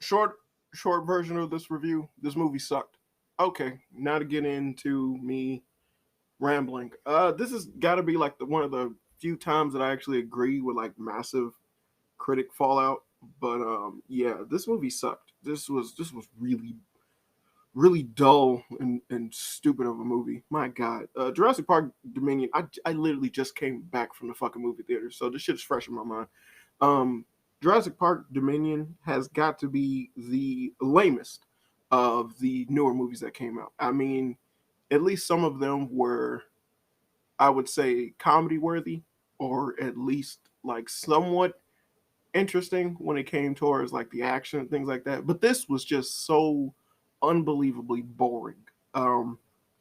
Short version of this review. This movie sucked. Okay, now to get into me rambling. This has got to be like one of the few times that I actually agree with like massive critic fallout. But yeah, this movie sucked. This was really dull and stupid of a movie. My God, Jurassic Park Dominion. I literally just came back from the fucking movie theater, so this shit's fresh in my mind. Um, Jurassic Park Dominion has got to be the lamest of the newer movies that came out. I mean, at least some of them were, I would say, comedy worthy, or at least like somewhat interesting when it came towards like the action and things like that. But this was just so unbelievably boring. Um,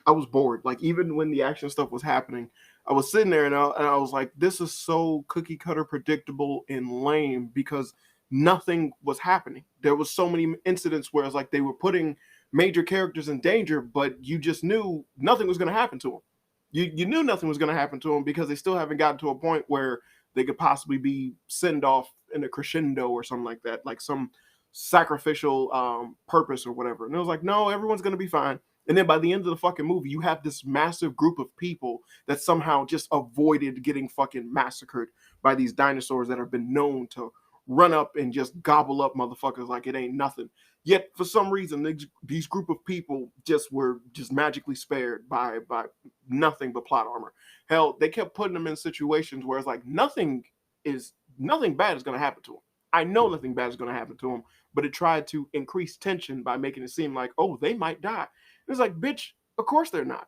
I was bored. Like even when the action stuff was happening, I was sitting there and I was like, this is so cookie cutter predictable and lame because nothing was happening. There was so many incidents where it's like they were putting major characters in danger, but you just knew nothing was going to happen to them. You knew nothing was going to happen to them because they still haven't gotten to a point where they could possibly be sent off in a crescendo or something like that, like some sacrificial purpose or whatever. And it was like, no, everyone's gonna be fine. And then by the end of the fucking movie, you have this massive group of people that somehow just avoided getting fucking massacred by these dinosaurs that have been known to run up and just gobble up motherfuckers like it ain't nothing. Yet for some reason, these group of people just were just magically spared by nothing but plot armor. Hell, they kept putting them in situations where it's like nothing bad is going to happen to them. I know nothing bad is going to happen to them, but it tried to increase tension by making it seem like, oh, they might die. And it's like, bitch, of course they're not.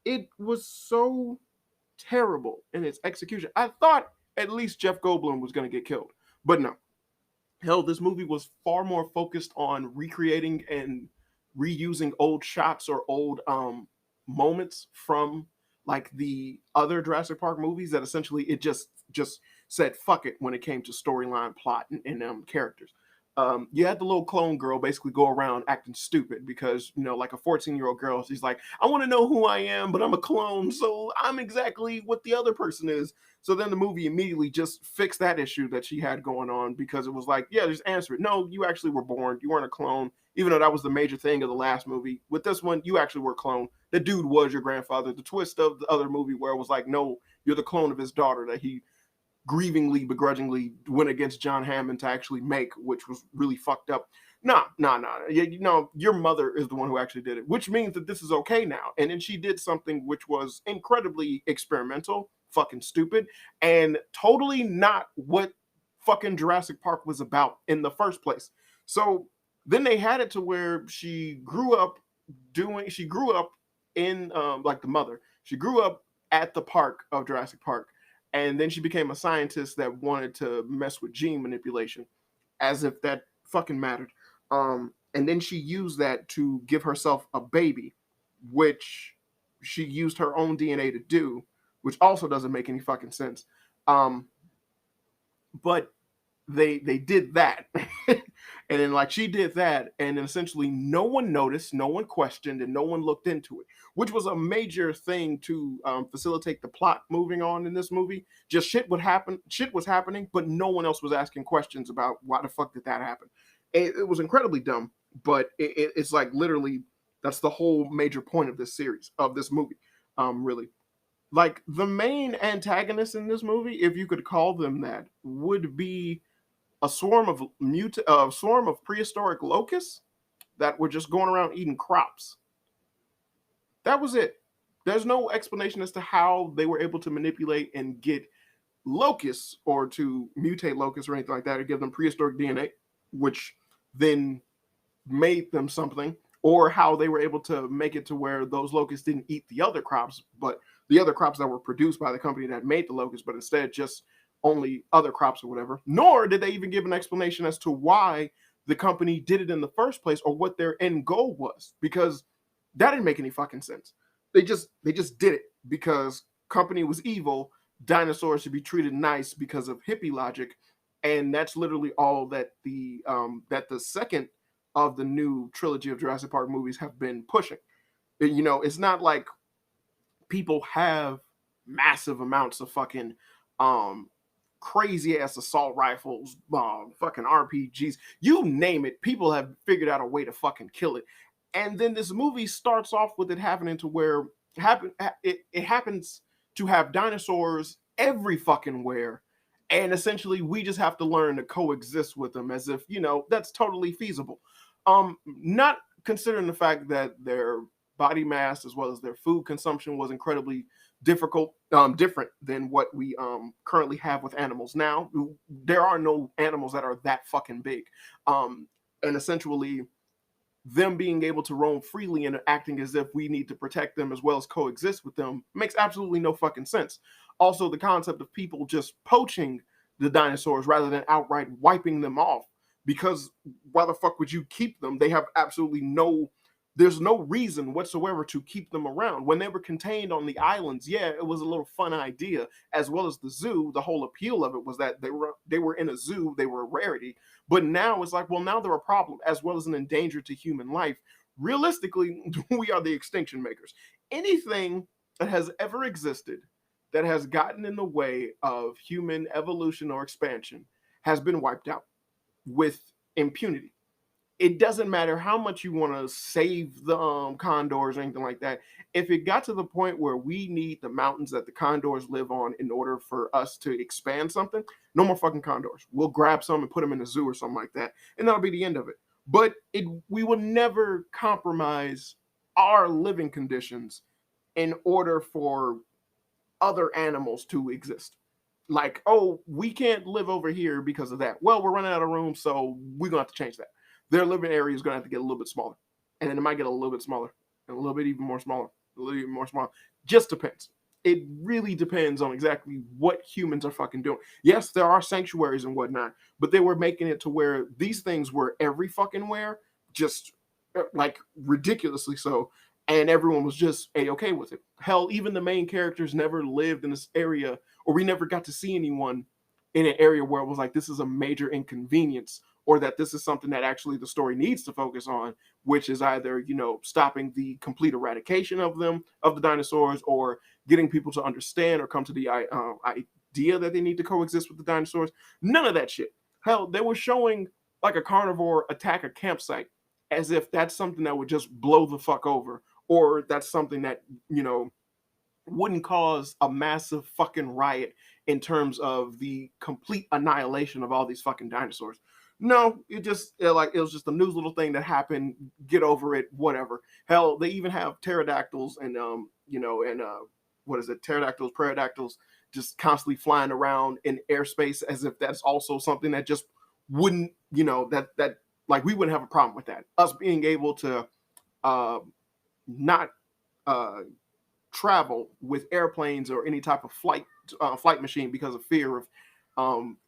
It was so terrible in its execution. I thought at least Jeff Goldblum was going to get killed, but no. Hell, this movie was far more focused on recreating and reusing old shots or old moments from like the other Jurassic Park movies that essentially it just said fuck it when it came to storyline, plot, and characters. You had the little clone girl basically go around acting stupid because, you know, like a 14-year-old girl, she's like, I want to know who I am, but I'm a clone, so I'm exactly what the other person is. So then the movie immediately just fixed that issue that she had going on because it was like, yeah, just answer it. No, you actually were born. You weren't a clone, even though that was the major thing of the last movie. With this one, you actually were a clone. The dude was your grandfather. The twist of the other movie where it was like, no, you're the clone of his daughter that he grievingly, begrudgingly went against John Hammond to actually make, which was really fucked up. Nah. You know, your mother is the one who actually did it, which means that this is okay now. And then she did something which was incredibly experimental, fucking stupid, and totally not what fucking Jurassic Park was about in the first place. So then they had it to where she grew up in like the mother. She grew up at the park of Jurassic Park, and then she became a scientist that wanted to mess with gene manipulation, as if that fucking mattered. And then she used that to give herself a baby, which she used her own DNA to do, which also doesn't make any fucking sense. Um, but they did that, and then like she did that, and then essentially no one noticed, no one questioned, and no one looked into it, which was a major thing to facilitate the plot moving on in this movie. Just shit was happening, but no one else was asking questions about why the fuck did that happen. It was incredibly dumb, but it's like literally that's the whole major point of this series, of this movie. Really, like the main antagonists in this movie, if you could call them that, would be a swarm of prehistoric locusts that were just going around eating crops. That was it. There's no explanation as to how they were able to manipulate and get locusts or to mutate locusts or anything like that, or give them prehistoric DNA, which then made them something, or how they were able to make it to where those locusts didn't eat the other crops, but the other crops that were produced by the company that made the locusts, but instead just only other crops or whatever. Nor did they even give an explanation as to why the company did it in the first place or what their end goal was, because that didn't make any fucking sense. They just did it because company was evil. Dinosaurs should be treated nice because of hippie logic, and that's literally all that the second of the new trilogy of Jurassic Park movies have been pushing. You know, it's not like people have massive amounts of fucking crazy ass assault rifles, fucking RPGs, you name it. People have figured out a way to fucking kill it. And then this movie starts off with it happening to where it happens to have dinosaurs every fucking where, and essentially we just have to learn to coexist with them as if that's totally feasible. Not considering the fact that their body mass as well as their food consumption was incredibly different than what we currently have with animals now. There are no animals that are that fucking big, and essentially them being able to roam freely and acting as if we need to protect them as well as coexist with them makes absolutely no fucking sense. Also, the concept of people just poaching the dinosaurs rather than outright wiping them off, because why the fuck would you keep them? They have absolutely there's no reason whatsoever to keep them around. When they were contained on the islands, yeah, it was a little fun idea, as well as the zoo. The whole appeal of it was that they were in a zoo, they were a rarity. But now it's like, well, now they're a problem, as well as an endanger to human life. Realistically, we are the extinction makers. Anything that has ever existed that has gotten in the way of human evolution or expansion has been wiped out with impunity. It doesn't matter how much you want to save the condors or anything like that. If it got to the point where we need the mountains that the condors live on in order for us to expand something, no more fucking condors. We'll grab some and put them in a zoo or something like that, and that'll be the end of it. But we will never compromise our living conditions in order for other animals to exist. Like, oh, we can't live over here because of that. Well, we're running out of room, so we're gonna have to change that. Their living area is gonna have to get a little bit smaller, and then it might get a little bit smaller, and a little bit even more smaller, a little even more smaller. Just depends. It really depends on exactly what humans are fucking doing. Yes, there are sanctuaries and whatnot, but they were making it to where these things were every fucking where, just like ridiculously so, and everyone was just a-okay with it. Hell, even the main characters never lived in this area, or we never got to see anyone in an area where it was like, this is a major inconvenience, or that this is something that actually the story needs to focus on, which is either, stopping the complete eradication of the dinosaurs, or getting people to understand or come to the idea that they need to coexist with the dinosaurs. None of that shit. Hell, they were showing like a carnivore attack a campsite as if that's something that would just blow the fuck over, or that's something that, wouldn't cause a massive fucking riot in terms of the complete annihilation of all these fucking dinosaurs. No, it was just a news little thing that happened. Get over it, whatever. Hell, they even have pterodactyls and what is it? Pterodactyls, pterodactyls, just constantly flying around in airspace as if that's also something that just wouldn't, that like we wouldn't have a problem with that. Us being able to not travel with airplanes or any type of flight machine because of fear of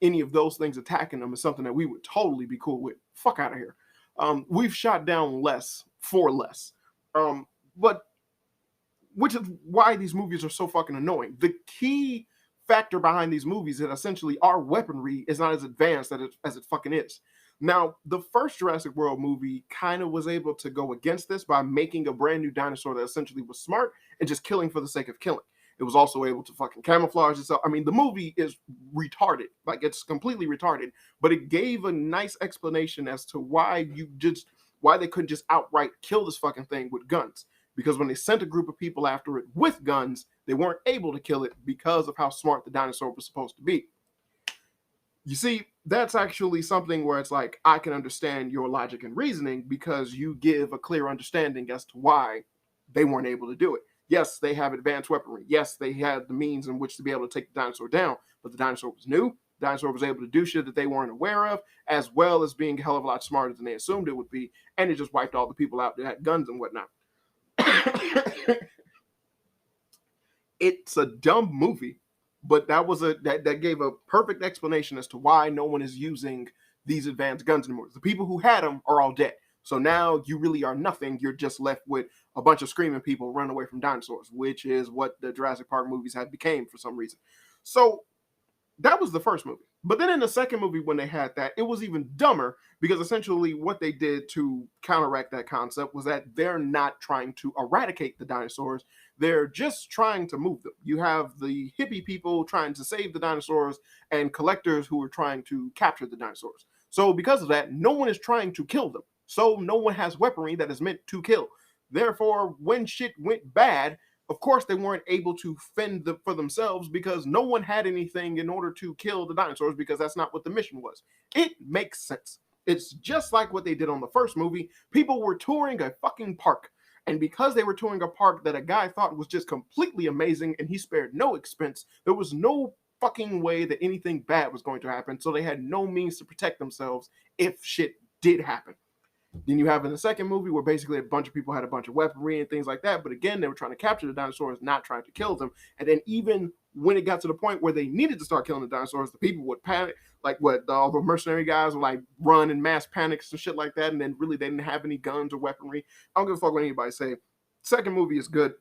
any of those things attacking them is something that we would totally be cool with. Fuck out of here. We've shot down less for less. But which is why these movies are so fucking annoying. The key factor behind these movies is that essentially our weaponry is not as advanced as it fucking is. Now, the first Jurassic World movie kind of was able to go against this by making a brand new dinosaur that essentially was smart and just killing for the sake of killing. It was also able to fucking camouflage itself. I mean, the movie is retarded. Like, it's completely retarded. But it gave a nice explanation as to why they couldn't just outright kill this fucking thing with guns. Because when they sent a group of people after it with guns, they weren't able to kill it because of how smart the dinosaur was supposed to be. You see, that's actually something where it's like, I can understand your logic and reasoning because you give a clear understanding as to why they weren't able to do it. Yes, they have advanced weaponry. Yes, they had the means in which to be able to take the dinosaur down, but the dinosaur was new. The dinosaur was able to do shit that they weren't aware of, as well as being a hell of a lot smarter than they assumed it would be, and it just wiped all the people out that had guns and whatnot. It's a dumb movie, but that gave a perfect explanation as to why no one is using these advanced guns anymore. The people who had them are all dead. So now you really are nothing. You're just left with a bunch of screaming people running away from dinosaurs, which is what the Jurassic Park movies had became for some reason. So that was the first movie. But then in the second movie, when they had that, it was even dumber because essentially what they did to counteract that concept was that they're not trying to eradicate the dinosaurs. They're just trying to move them. You have the hippie people trying to save the dinosaurs and collectors who are trying to capture the dinosaurs. So because of that, no one is trying to kill them. So no one has weaponry that is meant to kill. Therefore, when shit went bad, of course they weren't able to fend for themselves because no one had anything in order to kill the dinosaurs because that's not what the mission was. It makes sense. It's just like what they did on the first movie. People were touring a fucking park. And because they were touring a park that a guy thought was just completely amazing and he spared no expense, there was no fucking way that anything bad was going to happen. So they had no means to protect themselves if shit did happen. Then you have in the second movie where basically a bunch of people had a bunch of weaponry and things like that. But again, they were trying to capture the dinosaurs, not trying to kill them. And then even when it got to the point where they needed to start killing the dinosaurs, the people would panic. Like what all the mercenary guys would like run in mass panics and shit like that. And then really they didn't have any guns or weaponry. I don't give a fuck what anybody say. Second movie is good.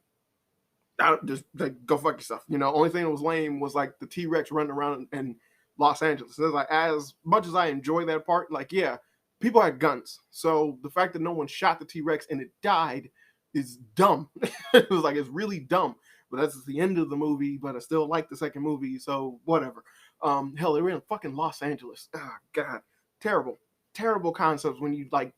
Just like, go fuck yourself. You know, only thing that was lame was like the T-Rex running around in Los Angeles. So like, as much as I enjoy that part, like, yeah, people had guns. So the fact that no one shot the T-Rex and it died is dumb. It was like, it's really dumb. But that's the end of the movie, but I still like the second movie, so whatever. Hell, they were in fucking Los Angeles. Oh, God. Terrible. Terrible concepts when you like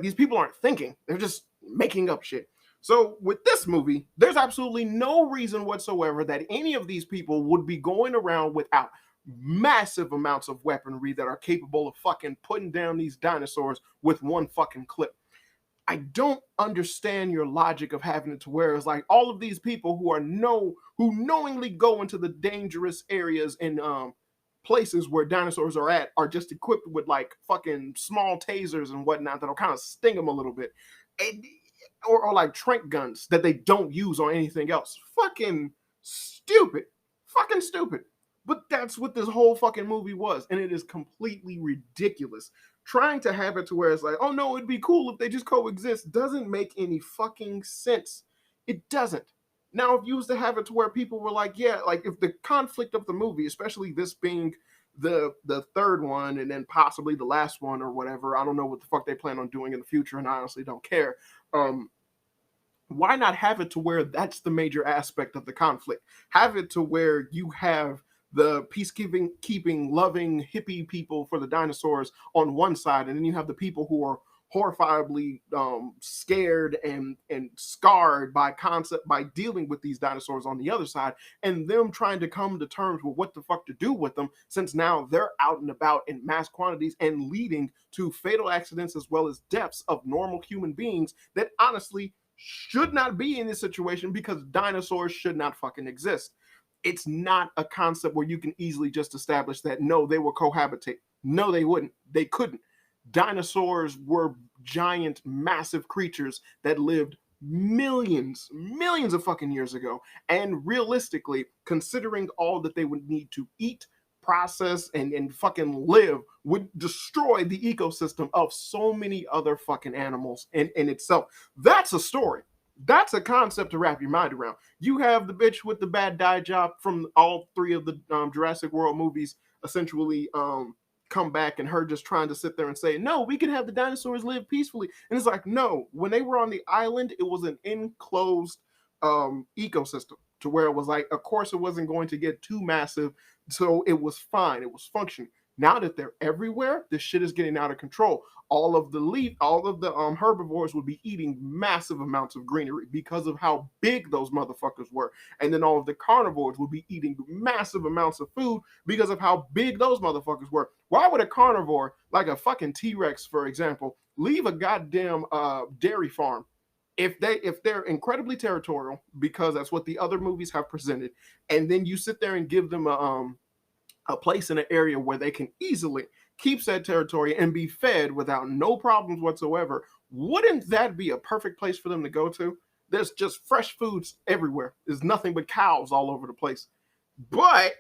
these people aren't thinking. They're just making up shit. So with this movie, there's absolutely no reason whatsoever that any of these people would be going around without massive amounts of weaponry that are capable of fucking putting down these dinosaurs with one fucking clip. I don't understand your logic of having it to where it's like all of these people who knowingly go into the dangerous areas and places where dinosaurs are at are just equipped with like fucking small tasers and whatnot that'll kind of sting them a little bit. And, or like trank guns that they don't use on anything else. Fucking stupid. Fucking stupid. But that's what this whole fucking movie was. And it is completely ridiculous. Trying to have it to where it's like, oh no, it'd be cool if they just coexist doesn't make any fucking sense. It doesn't. Now, if you was to have it to where people were like, yeah, like if the conflict of the movie, especially this being the third one and then possibly the last one or whatever, I don't know what the fuck they plan on doing in the future and I honestly don't care. Why not have it to where that's the major aspect of the conflict? Have it to where you have the peacekeeping, loving hippie people for the dinosaurs on one side, and then you have the people who are horrifyingly scared and scarred by dealing with these dinosaurs on the other side, and them trying to come to terms with what the fuck to do with them, since now they're out and about in mass quantities and leading to fatal accidents as well as deaths of normal human beings that honestly should not be in this situation because dinosaurs should not fucking exist. It's not a concept where you can easily just establish that, no, they will cohabitate. No, they wouldn't. They couldn't. Dinosaurs were giant, massive creatures that lived millions of fucking years ago. And realistically, considering all that they would need to eat, process, and fucking live, would destroy the ecosystem of so many other fucking animals in itself. That's a story. That's a concept to wrap your mind around. You have the bitch with the bad dye job from all three of the Jurassic World movies essentially come back, and her just trying to sit there and say, no, we can have the dinosaurs live peacefully. And it's like, no, when they were on the island, it was an enclosed ecosystem to where it was like, of course it wasn't going to get too massive, so it was fine, it was functioning. Now that they're everywhere, this shit is getting out of control. All of the herbivores would be eating massive amounts of greenery because of how big those motherfuckers were. And then all of the carnivores would be eating massive amounts of food because of how big those motherfuckers were. Why would a carnivore, like a fucking T-Rex, for example, leave a goddamn dairy farm if they're incredibly territorial, because that's what the other movies have presented, and then you sit there and give them a place in an area where they can easily keep that territory and be fed without no problems whatsoever, wouldn't that be a perfect place for them to go to? There's just fresh foods everywhere. There's nothing but cows all over the place. But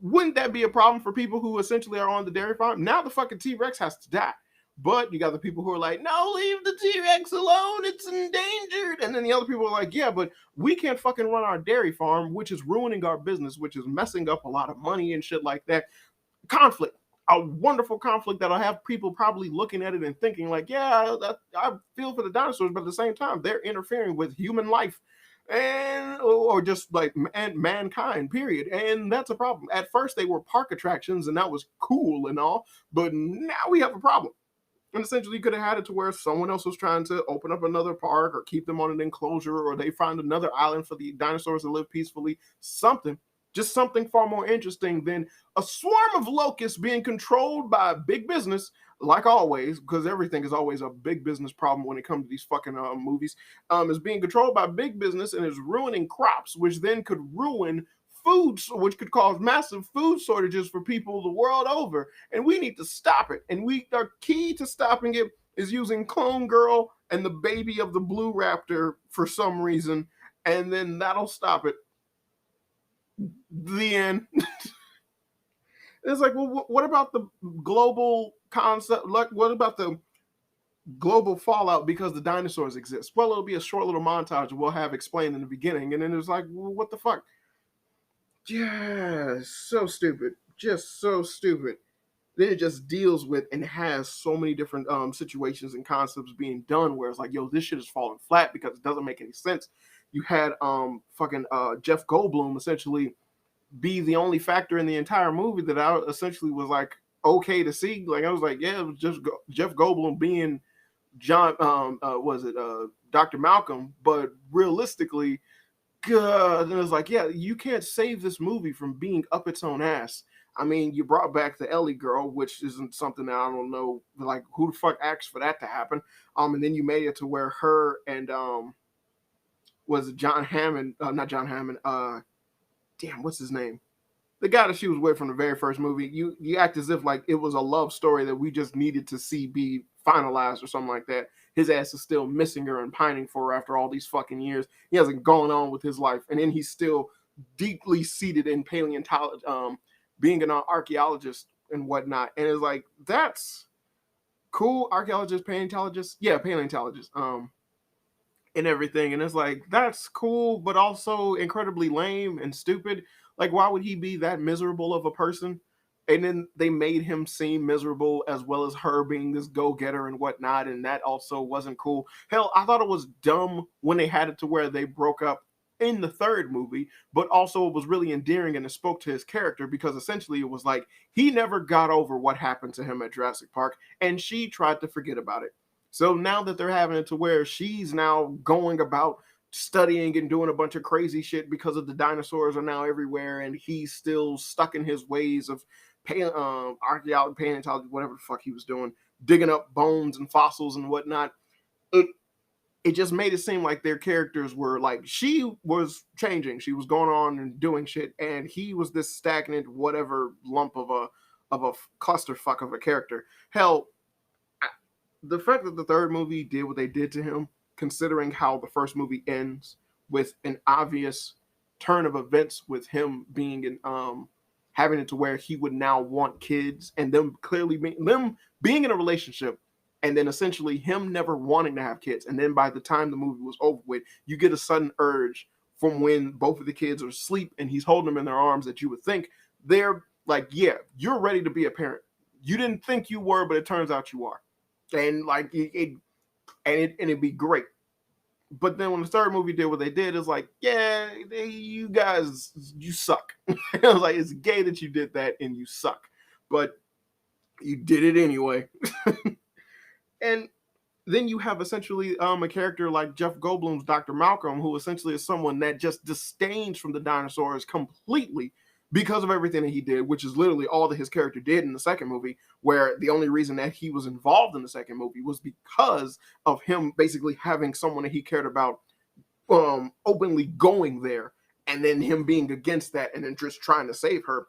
wouldn't that be a problem for people who essentially are on the dairy farm? Now the fucking T-Rex has to die. But you got the people who are like, no, leave the T-Rex alone, it's endangered. And then the other people are like, yeah, but we can't fucking run our dairy farm, which is ruining our business, which is messing up a lot of money and shit like that. conflict, a wonderful conflict that'll have people probably looking at it and thinking like, yeah, I feel for the dinosaurs, but at the same time, they're interfering with human life and or just like mankind, period. And that's a problem. At first, they were park attractions, and that was cool and all, but now we have a problem. And essentially, you could have had it to where someone else was trying to open up another park or keep them on an enclosure, or they find another island for the dinosaurs to live peacefully. Something, just something far more interesting than a swarm of locusts being controlled by big business, like always, because everything is always a big business problem when it comes to these fucking movies. Is being controlled by big business and is ruining crops, which then could ruin food, which could cause massive food shortages for people the world over, and we need to stop it. And our key to stopping it is using Clone Girl and the baby of the Blue Raptor for some reason, and then that'll stop it. The end. It's like, well, what about the global concept? Like, what about the global fallout because the dinosaurs exist? Well, it'll be a short little montage we'll have explained in the beginning, and then it's like, well, what the fuck? Yeah, so stupid. Just so stupid. Then it just deals with and has so many different situations and concepts being done where it's like, yo, this shit is falling flat because it doesn't make any sense. You had fucking Jeff Goldblum essentially be the only factor in the entire movie that I essentially was like okay to see. Like I was like, yeah, it was just Jeff Goldblum being John was it Dr. Malcolm, but realistically, God, and it was like, yeah, you can't save this movie from being up its own ass. I mean, you brought back the Ellie girl, which isn't something that I don't know, like who the fuck asked for that to happen. And then you made it to where her and was it John Hammond, not John Hammond, damn, what's his name? The guy that she was with from the very first movie. You act as if like it was a love story that we just needed to see be finalized or something like that. His ass is still missing her and pining for her after all these fucking years. He hasn't gone on with his life, and then he's still deeply seated in paleontology, being an archaeologist and whatnot. And it's like that's cool, archaeologist, paleontologist, yeah, paleontologist, and everything. And it's like that's cool, but also incredibly lame and stupid. Like, why would he be that miserable of a person? And then they made him seem miserable as well as her being this go-getter and whatnot, and that also wasn't cool. Hell, I thought it was dumb when they had it to where they broke up in the third movie, but also it was really endearing and it spoke to his character because essentially it was like he never got over what happened to him at Jurassic Park, and she tried to forget about it. So now that they're having it to where she's now going about studying and doing a bunch of crazy shit because of the dinosaurs are now everywhere, and he's still stuck in his ways of archaeology, paleontology, whatever the fuck he was doing, digging up bones and fossils and whatnot. It it just made it seem like their characters were like she was changing, she was going on and doing shit, and he was this stagnant whatever lump of a clusterfuck of a character. Hell, the fact that the third movie did what they did to him, considering how the first movie ends with an obvious turn of events with him being in having it to where he would now want kids and them clearly being in a relationship and then essentially him never wanting to have kids, and then by the time the movie was over with you get a sudden urge from when both of the kids are asleep and he's holding them in their arms that you would think they're like, yeah, you're ready to be a parent. You didn't think you were, but it turns out you are. And like it'd be great. But then when the third movie did what they did, it's like, yeah, you guys, you suck. I was like, it's gay that you did that and you suck, but you did it anyway. And then you have essentially a character like Jeff Goldblum's Dr. Malcolm, who essentially is someone that just disdains from the dinosaurs completely because of everything that he did, which is literally all that his character did in the second movie, where the only reason that he was involved in the second movie was because of him basically having someone that he cared about openly going there, and then him being against that and then just trying to save her.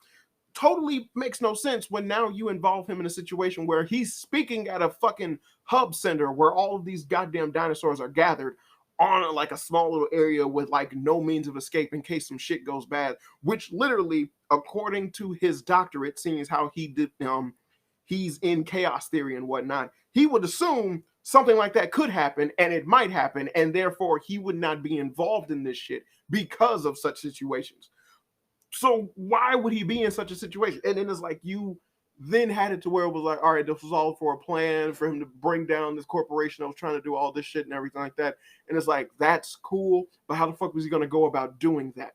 Totally makes no sense when now you involve him in a situation where he's speaking at a fucking hub center where all of these goddamn dinosaurs are gathered on like a small little area with like no means of escape in case some shit goes bad, which literally, according to his doctorate, seeing as how he did he's in chaos theory and whatnot, he would assume something like that could happen and it might happen, and therefore he would not be involved in this shit because of such situations. So why would he be in such a situation? And then it's like you then had it to where it was like, all right, this was all for a plan for him to bring down this corporation that was trying to do all this shit and everything like that. And it's like, that's cool, but how the fuck was he gonna go about doing that?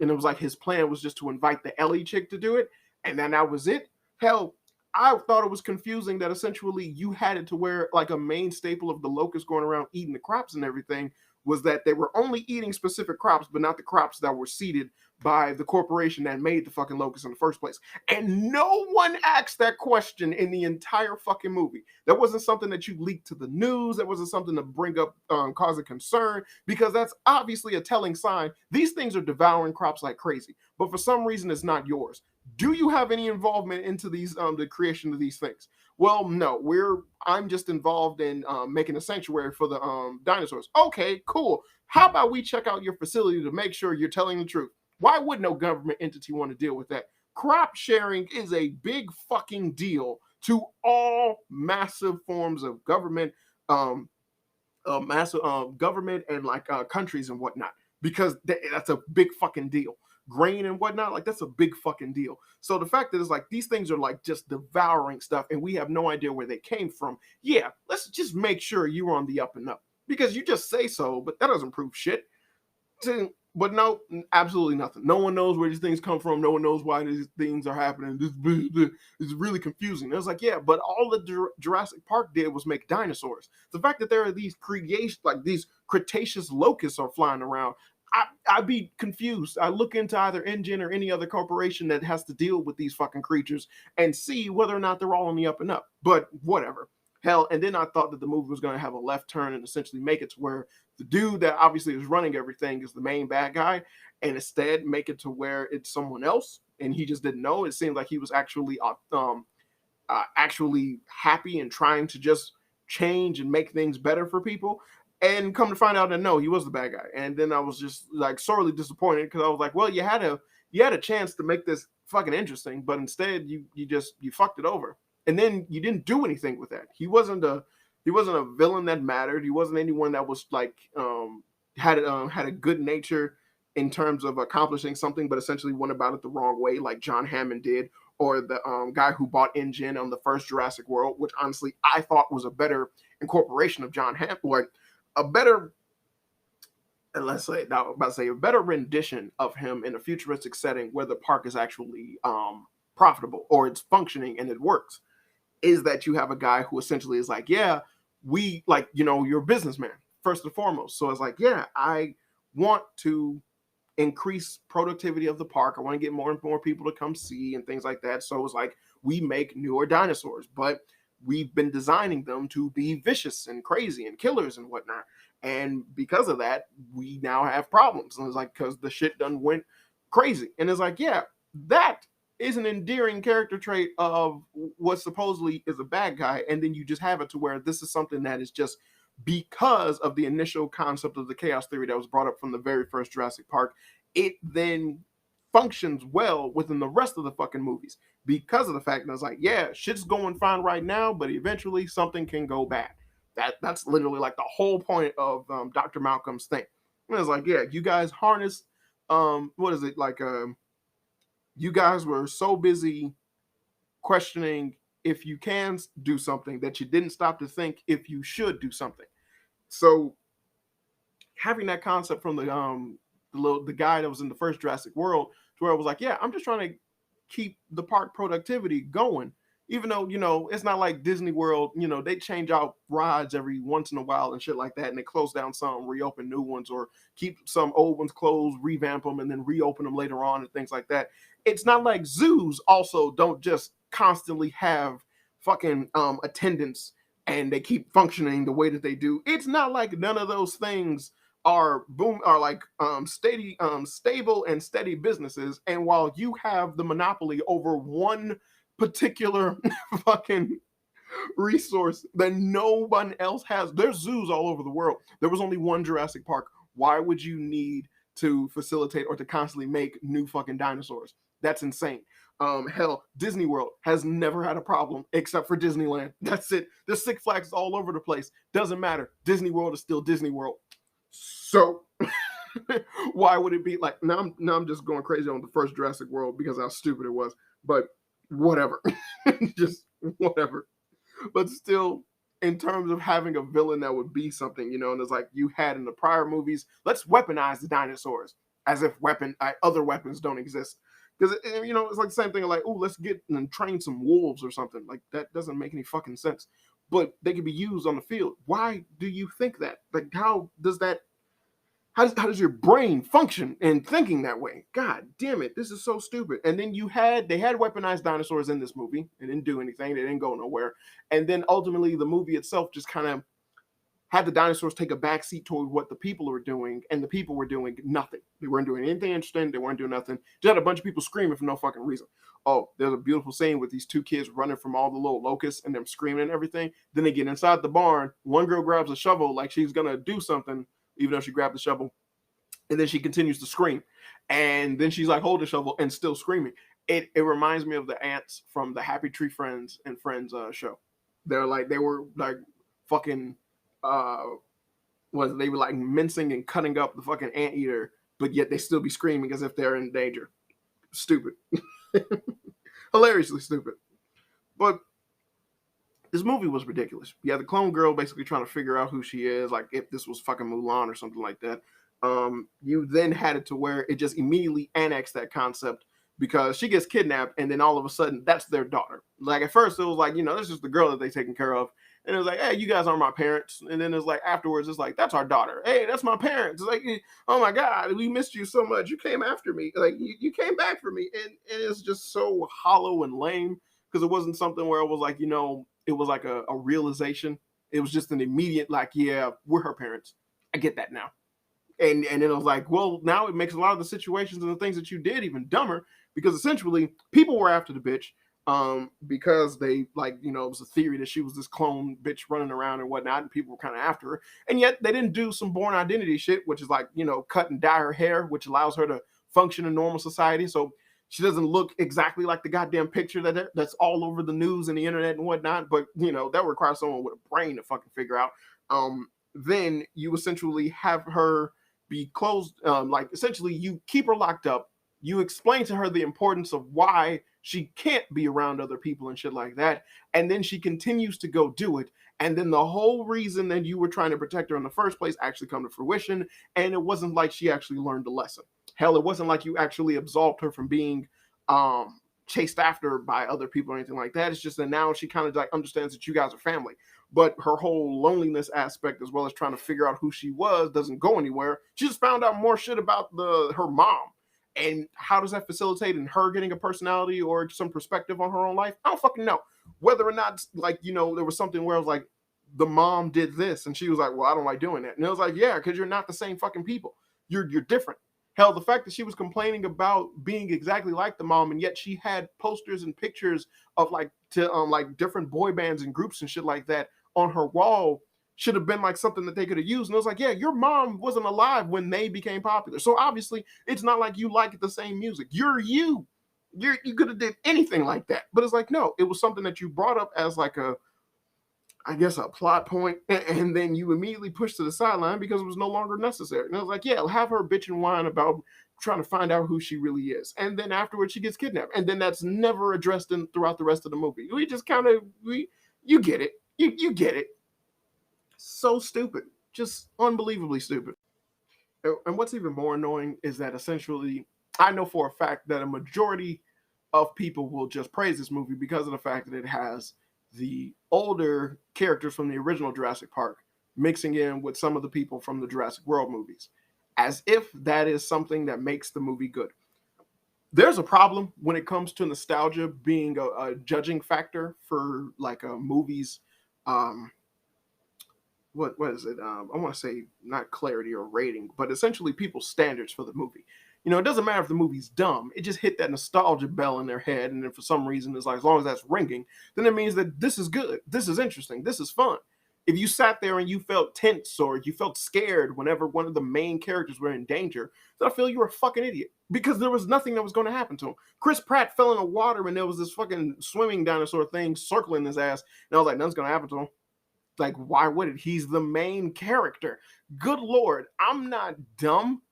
And it was like his plan was just to invite the Ellie chick to do it, and then that was it. Hell, I thought it was confusing that essentially you had it to where like a main staple of the locusts going around eating the crops and everything was that they were only eating specific crops, but not the crops that were seeded by the corporation that made the fucking locusts in the first place. And no one asked that question in the entire fucking movie. That wasn't something that you leaked to the news. That wasn't something to bring up, cause a concern, because that's obviously a telling sign. These things are devouring crops like crazy, but for some reason it's not yours. Do you have any involvement into these, the creation of these things? Well, no. I'm just involved in making a sanctuary for the dinosaurs. Okay, cool. How about we check out your facility to make sure you're telling the truth? Why would no government entity want to deal with that? Crop sharing is a big fucking deal to all massive forms of government, massive government and like countries and whatnot, because that's a big fucking deal. Grain and whatnot, like that's a big fucking deal. So the fact that it's like these things are like just devouring stuff and we have no idea where they came from. Yeah, let's just make sure you're on the up and up, because you just say so, but that doesn't prove shit. But no, absolutely nothing. No one knows where these things come from. No one knows why these things are happening. This is really confusing. It was like, yeah, but all the Jurassic Park did was make dinosaurs. The fact that there are these creation, like these Cretaceous locusts are flying around, I'd be confused. I look into either InGen or any other corporation that has to deal with these fucking creatures and see whether or not they're all on the up and up. But whatever. Hell, and then I thought that the movie was going to have a left turn and essentially make it to where the dude that obviously is running everything is the main bad guy, and instead make it to where it's someone else, and he just didn't know. It seemed like he was actually happy and trying to just change and make things better for people. And come to find out that no, he was the bad guy. And then I was just like sorely disappointed, because I was like, well, you had a chance to make this fucking interesting, but instead you fucked it over. And then you didn't do anything with that. He wasn't a villain that mattered. He wasn't anyone that was like had a good nature in terms of accomplishing something, but essentially went about it the wrong way, like John Hammond did, or the guy who bought InGen on the first Jurassic World, which honestly I thought was a better incorporation of John Hammond, or a better, let's say, now I'm about to say, a better rendition of him in a futuristic setting where the park is actually profitable or it's functioning and it works. Is that you have a guy who essentially is like, yeah, we like, you're a businessman first and foremost. So it's like, yeah, I want to increase productivity of the park. I want to get more and more people to come see and things like that. So it's like we make newer dinosaurs, but we've been designing them to be vicious and crazy and killers and whatnot. And because of that, we now have problems. And it's like, because the shit done went crazy. And it's like, yeah, that is an endearing character trait of what supposedly is a bad guy. And then you just have it to where this is something that is just because of the initial concept of the chaos theory that was brought up from the very first Jurassic Park. It then functions well within the rest of the fucking movies because of the fact that it's like, yeah, shit's going fine right now, but eventually something can go bad. That's literally like the whole point of Dr. Malcolm's thing. And it's like, yeah, you guys harness, what is it like? You guys were so busy questioning if you can do something that you didn't stop to think if you should do something. So having that concept from the guy that was in the first Jurassic World, to where it was like, yeah, I'm just trying to keep the park productivity going. Even though, it's not like Disney World, they change out rides every once in a while and shit like that, and they close down some, reopen new ones, or keep some old ones closed, revamp them, and then reopen them later on and things like that. It's not like zoos also don't just constantly have fucking attendance and they keep functioning the way that they do. It's not like none of those things are like stable and steady businesses. And while you have the monopoly over one particular fucking resource that no one else has, there's zoos all over the world. There was only one Jurassic Park. Why would you need to facilitate or to constantly make new fucking dinosaurs? That's insane. Hell, Disney World has never had a problem except for Disneyland. That's it. There's Six Flags all over the place. Doesn't matter. Disney World is still Disney World. So why would it be like, now I'm just going crazy on the first Jurassic World because how stupid it was. But whatever. Just whatever. But still, in terms of having a villain that would be something, and it's like you had in the prior movies, let's weaponize the dinosaurs as if other weapons don't exist. Because it's like the same thing. Like, oh, let's get and train some wolves or something. Like that doesn't make any fucking sense. But they could be used on the field. Why do you think that? Like, how does that? How does your brain function in thinking that way? God damn it, this is so stupid. And then they had weaponized dinosaurs in this movie. They didn't do anything. They didn't go nowhere. And then ultimately, the movie itself just kind of had the dinosaurs take a backseat toward what the people were doing, and the people were doing nothing. They weren't doing anything interesting. They weren't doing nothing. Just had a bunch of people screaming for no fucking reason. Oh, there's a beautiful scene with these two kids running from all the little locusts and them screaming and everything. Then they get inside the barn. One girl grabs a shovel like she's gonna do something, even though she grabbed the shovel. And then she continues to scream. And then she's like, hold the shovel and still screaming. It reminds me of the ants from the Happy Tree Friends and Friends show. They were like fucking they were like mincing and cutting up the fucking anteater, but yet they still be screaming as if they're in danger. Stupid. Hilariously stupid. But this movie was ridiculous. Yeah, the clone girl basically trying to figure out who she is, like if this was fucking Mulan or something like that. You then had it to where it just immediately annexed that concept because she gets kidnapped and then all of a sudden that's their daughter. Like at first it was like, that's just the girl that they taking care of. And it was like, hey, you guys are my parents. And then it's like afterwards, it's like, that's our daughter. Hey, that's my parents. It's like, oh my God, we missed you so much. You came after me. Like you came back for me. And it's just so hollow and lame because it wasn't something where it was like, it was like a realization. It was just an immediate like, yeah, we're her parents. I get that now. And then it was like, well, now it makes a lot of the situations and the things that you did even dumber because essentially people were after the bitch because they it was a theory that she was this clone bitch running around and whatnot, and people were kind of after her. And yet they didn't do some Born Identity shit, which is like, cut and dye her hair, which allows her to function in normal society. So she doesn't look exactly like the goddamn picture that's all over the news and the internet and whatnot. But, that requires someone with a brain to fucking figure out. Then you essentially have her be closed, essentially you keep her locked up. You explain to her the importance of why she can't be around other people and shit like that. And then she continues to go do it. And then the whole reason that you were trying to protect her in the first place actually come to fruition. And it wasn't like she actually learned the lesson. Hell, it wasn't like you actually absolved her from being chased after by other people or anything like that. It's just that now she kind of like understands that you guys are family. But her whole loneliness aspect, as well as trying to figure out who she was, doesn't go anywhere. She just found out more shit about her mom. And how does that facilitate in her getting a personality or some perspective on her own life? I don't fucking know. Whether or not, there was something where it was like, the mom did this, and she was like, well, I don't like doing that. And it was like, yeah, because you're not the same fucking people. You're different. Hell, the fact that she was complaining about being exactly like the mom, and yet she had posters and pictures of different boy bands and groups and shit like that on her wall should have been like something that they could have used. And it was like, yeah, your mom wasn't alive when they became popular. So obviously it's not like you like the same music. You're you. You could have did anything like that. But it's like, no, it was something that you brought up as like a plot point, and then you immediately pushed to the sideline because it was no longer necessary. And I was like, yeah, have her bitch and whine about trying to find out who she really is. And then afterwards she gets kidnapped. And then that's never addressed throughout the rest of the movie. We just kind of, you get it. You get it. So stupid. Just unbelievably stupid. And what's even more annoying is that essentially, I know for a fact that a majority of people will just praise this movie because of the fact that it has the older characters from the original Jurassic Park mixing in with some of the people from the Jurassic World movies, as if that is something that makes the movie good. There's a problem when it comes to nostalgia being a judging factor for like a movie's what is it? I want to say not clarity or rating, but essentially people's standards for the movie. It doesn't matter if the movie's dumb. It just hit that nostalgia bell in their head, and then for some reason, it's like as long as that's ringing, then it means that this is good, this is interesting, this is fun. If you sat there and you felt tense or you felt scared whenever one of the main characters were in danger, then I feel you were a fucking idiot because there was nothing that was going to happen to him. Chris Pratt fell in the water and there was this fucking swimming dinosaur thing circling his ass, and I was like, nothing's going to happen to him. Like, why would it? He's the main character. Good Lord, I'm not dumb,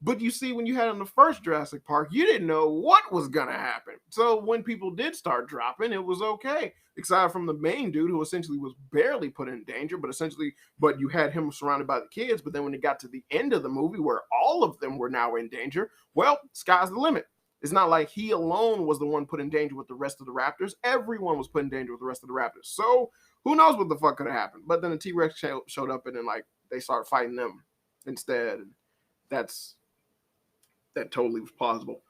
But you see, when you had in the first Jurassic Park, you didn't know what was gonna happen. So when people did start dropping, it was okay. Aside from the main dude who essentially was barely put in danger, but you had him surrounded by the kids. But then when it got to the end of the movie where all of them were now in danger, well, sky's the limit. It's not like he alone was the one put in danger with the rest of the Raptors. Everyone was put in danger with the rest of the Raptors. So who knows what the fuck could have happened? But then the T Rex showed up and then like they started fighting them instead. That's that totally was plausible.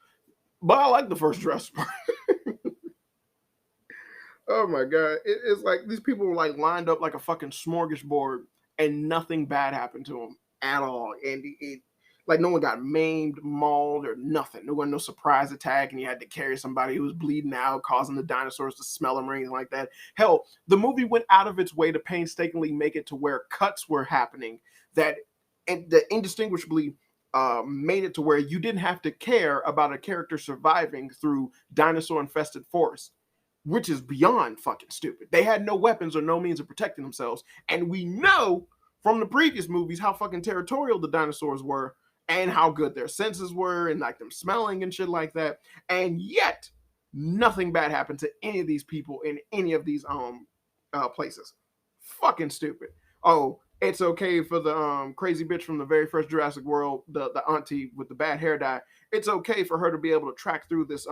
But I like the first Jurassic Park. Oh my god, it's like these people were like lined up like a fucking smorgasbord, and nothing bad happened to them at all. And like no one got maimed, mauled, or nothing. No surprise attack, and you had to carry somebody who was bleeding out, causing the dinosaurs to smell them or anything like that. Hell, the movie went out of its way to painstakingly make it to where cuts were happening that indistinguishably made it to where you didn't have to care about a character surviving through dinosaur infested forest, which is beyond fucking stupid. They had no weapons or no means of protecting themselves. And we know from the previous movies how fucking territorial the dinosaurs were and how good their senses were and like them smelling and shit like that. And yet, nothing bad happened to any of these people in any of these places. Fucking stupid. Oh, it's okay for the crazy bitch from the very first Jurassic World, the auntie with the bad hair dye. It's okay for her to be able to track through this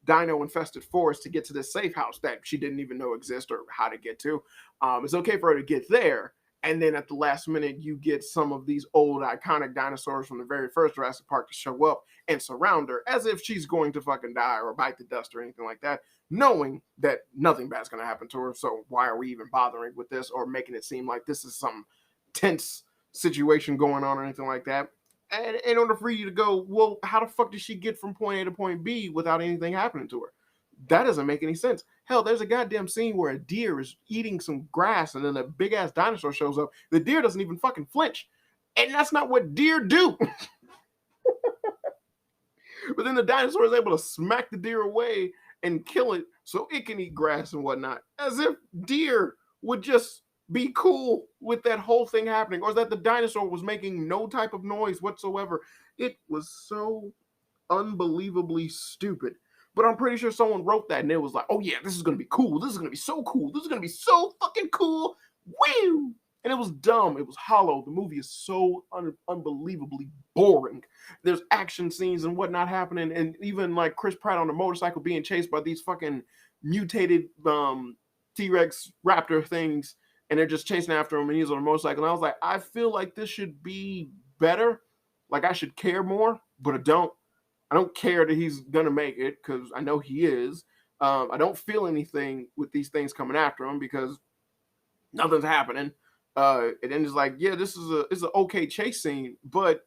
dino infested forest to get to this safe house that she didn't even know exist or how to get to. It's okay for her to get there, and then at the last minute you get some of these old iconic dinosaurs from the very first Jurassic Park to show up and surround her as if she's going to fucking die or bite the dust or anything like that, knowing that nothing bad's going to happen to her. So why are we even bothering with this or making it seem like this is some tense situation going on or anything like that? And in order for you to go, well, how the fuck did she get from point A to point B without anything happening to her? That doesn't make any sense. Hell, there's a goddamn scene where a deer is eating some grass and then a big ass dinosaur shows up. The deer doesn't even fucking flinch. And that's not what deer do. But then the dinosaur is able to smack the deer away and kill it so it can eat grass and whatnot. As if deer would just be cool with that whole thing happening, or that the dinosaur was making no type of noise whatsoever. It was so unbelievably stupid. But I'm pretty sure someone wrote that and it was like, oh yeah, this is gonna be cool. This is gonna be so cool. This is gonna be so fucking cool. Woo! And it was dumb. It was hollow. The movie is so unbelievably boring. There's action scenes and whatnot happening, and even like Chris Pratt on a motorcycle being chased by these fucking mutated T-Rex raptor things, and they're just chasing after him and he's on a motorcycle. And I was like, I feel like this should be better. Like I should care more, but I don't. I don't care that he's gonna make it because I know he is. I don't feel anything with these things coming after him because nothing's happening. And then it's like, yeah, this is an okay chase scene, but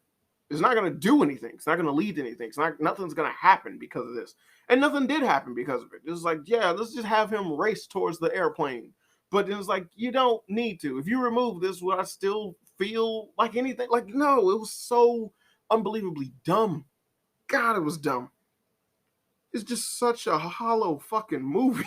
it's not gonna do anything. It's not gonna lead to anything. Nothing's gonna happen because of this. And nothing did happen because of it. It's like, yeah, let's just have him race towards the airplane. But it was like, you don't need to. If you remove this, would I still feel like anything? Like, no, it was so unbelievably dumb. God, it was dumb. It's just such a hollow fucking movie.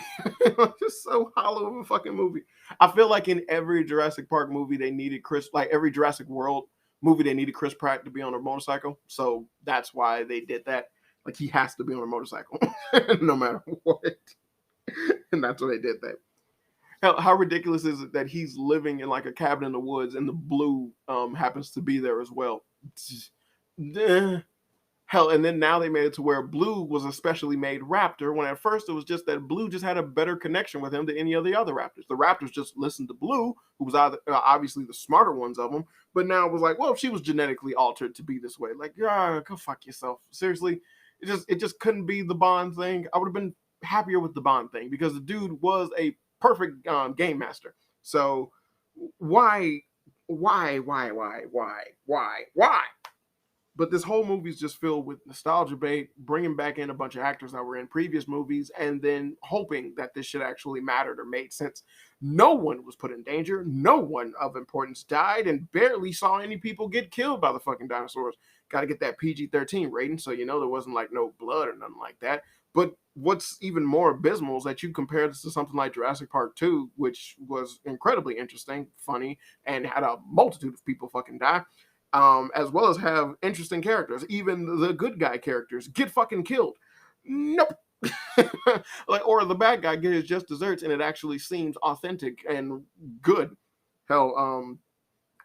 Just so hollow of a fucking movie. I feel like in every Jurassic Park movie, they needed every Jurassic World movie, they needed Chris Pratt to be on a motorcycle. So that's why they did that. Like, he has to be on a motorcycle, no matter what. And that's why they did that. How ridiculous is it that he's living in like a cabin in the woods and the blue happens to be there as well? Hell, and then now they made it to where Blue was a specially made raptor, when at first it was just that Blue just had a better connection with him than any of the other raptors. The raptors just listened to Blue, who was obviously the smarter ones of them, but now it was like, well, she was genetically altered to be this way. Like, yeah, go fuck yourself. Seriously, it just couldn't be the Bond thing. I would have been happier with the Bond thing because the dude was a perfect game master. So why? But this whole movie is just filled with nostalgia bait, bringing back in a bunch of actors that were in previous movies, and then hoping that this shit actually mattered or made sense. No one was put in danger. No one of importance died, and barely saw any people get killed by the fucking dinosaurs. Got to get that PG-13 rating, so you know there wasn't like no blood or nothing like that. But what's even more abysmal is that you compare this to something like Jurassic Park 2, which was incredibly interesting, funny, and had a multitude of people fucking die. as well as have interesting characters. Even the good guy characters get fucking killed. Nope. Like, or the bad guy gets just desserts, and it actually seems authentic and good. Hell,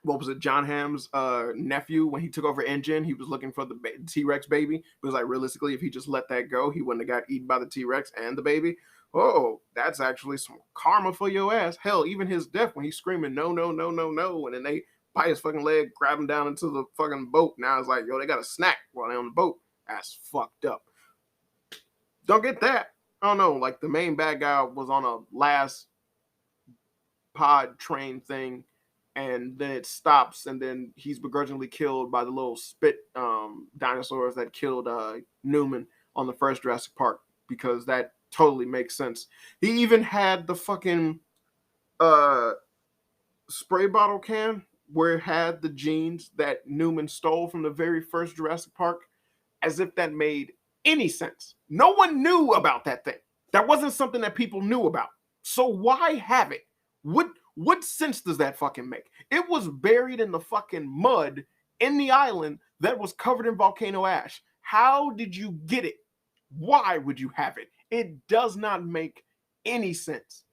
what was it? John Hamm's nephew, when he took over Engine, he was looking for the T-Rex baby. It was like, realistically, if he just let that go, he wouldn't have got eaten by the T-Rex and the baby. Oh, that's actually some karma for your ass. Hell, even his death when he's screaming no, no, no, no, no, and then they bite his fucking leg, grab him down into the fucking boat. Now it's like, yo, they got a snack while they're on the boat. That's fucked up. Don't get that. I don't know. Like, the main bad guy was on a last pod train thing, and then it stops, and then he's begrudgingly killed by the little spit dinosaurs that killed Newman on the first Jurassic Park, because that totally makes sense. He even had the fucking spray bottle can where it had the genes that Newman stole from the very first Jurassic Park, as if that made any sense. No one knew about that thing. That wasn't something that people knew about. So why have it? What sense does that fucking make? It was buried in the fucking mud in the island that was covered in volcano ash. How did you get it? Why would you have it? It does not make any sense.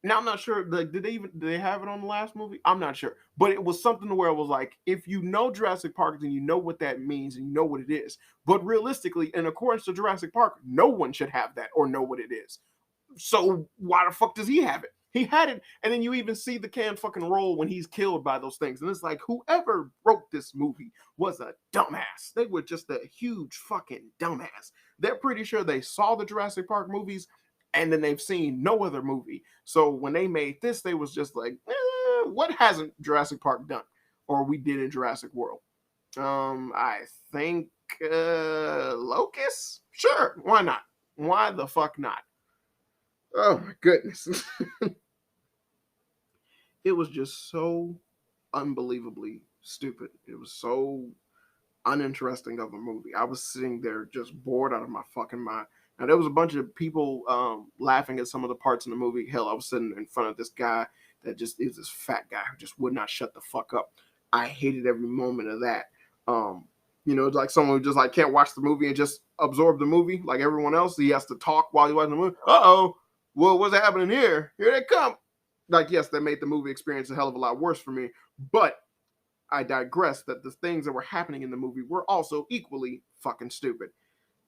Now, I'm not sure. Like, did they have it on the last movie? I'm not sure. But it was something where it was like, if you know Jurassic Park, then you know what that means and you know what it is. But realistically, in accordance to Jurassic Park, no one should have that or know what it is. So why the fuck does he have it? He had it, and then you even see the can fucking roll when he's killed by those things. And it's like, whoever wrote this movie was a dumbass. They were just a huge fucking dumbass. They're pretty sure they saw the Jurassic Park movies, and then they've seen no other movie. So when they made this, they was just like, what hasn't Jurassic Park done? Or we did in Jurassic World? I think Locust? Sure, why not? Why the fuck not? Oh my goodness. It was just so unbelievably stupid. It was so uninteresting of a movie. I was sitting there just bored out of my fucking mind. Now, there was a bunch of people laughing at some of the parts in the movie. Hell, I was sitting in front of this guy that just is this fat guy who just would not shut the fuck up. I hated every moment of that. It's like someone who just like can't watch the movie and just absorb the movie like everyone else. He has to talk while he's watching the movie. Uh-oh. Well, what's happening here? Here they come. Like, yes, that made the movie experience a hell of a lot worse for me. But I digress that the things that were happening in the movie were also equally fucking stupid.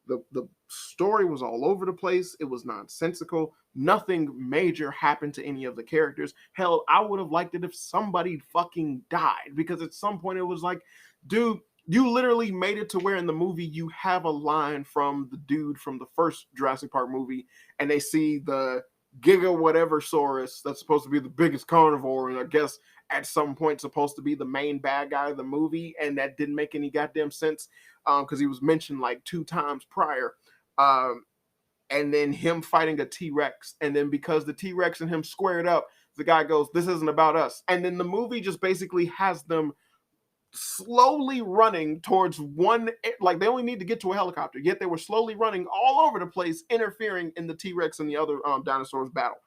The story was all over the place. It was nonsensical. Nothing major happened to any of the characters. Hell, I would have liked it if somebody fucking died, because at some point it was like, dude, you literally made it to where in the movie you have a line from the dude from the first Jurassic Park movie, and they see the Giga whatever Saurus that's supposed to be the biggest carnivore, and I guess at some point supposed to be the main bad guy of the movie, and that didn't make any goddamn sense because he was mentioned like 2 times prior. And then him fighting a T-Rex, and then because the T-Rex and him squared up, the guy goes, "This isn't about us." And then the movie just basically has them slowly running towards one, like they only need to get to a helicopter, yet they were slowly running all over the place, interfering in the T-Rex and the other dinosaurs battle.